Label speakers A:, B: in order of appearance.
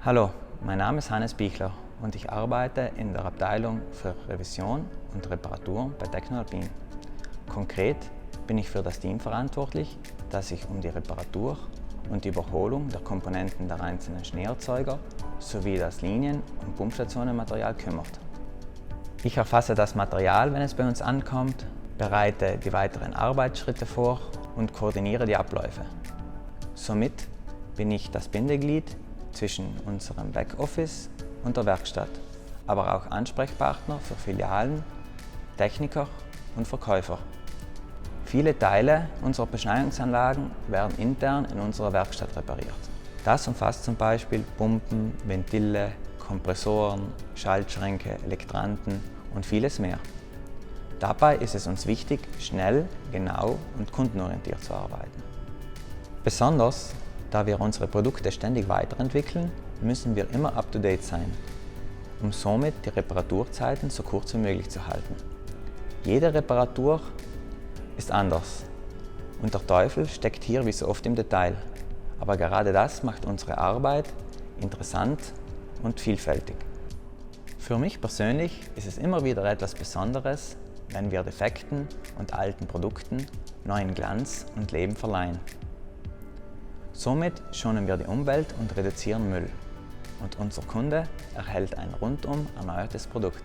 A: Hallo, mein Name ist Hannes Bichler und ich arbeite in der Abteilung für Revision und Reparatur bei Technoalpin. Konkret bin ich für das Team verantwortlich, das sich um die Reparatur und die Überholung der Komponenten der einzelnen Schneeerzeuger sowie das Linien- und Pumpstationenmaterial kümmert. Ich erfasse das Material, wenn es bei uns ankommt, bereite die weiteren Arbeitsschritte vor und koordiniere die Abläufe. Somit bin ich das Bindeglied zwischen unserem Backoffice und der Werkstatt, aber auch Ansprechpartner für Filialen, Techniker und Verkäufer. Viele Teile unserer Beschneiungsanlagen werden intern in unserer Werkstatt repariert. Das umfasst zum Beispiel Pumpen, Ventile, Kompressoren, Schaltschränke, Elektranten und vieles mehr. Dabei ist es uns wichtig, schnell, genau und kundenorientiert zu arbeiten. Besonders da wir unsere Produkte ständig weiterentwickeln, müssen wir immer up-to-date sein, um somit die Reparaturzeiten so kurz wie möglich zu halten. Jede Reparatur ist anders und der Teufel steckt hier wie so oft im Detail. Aber gerade das macht unsere Arbeit interessant und vielfältig. Für mich persönlich ist es immer wieder etwas Besonderes, wenn wir defekten und alten Produkten neuen Glanz und Leben verleihen. Somit schonen wir die Umwelt und reduzieren Müll. Und unser Kunde erhält ein rundum erneuertes Produkt.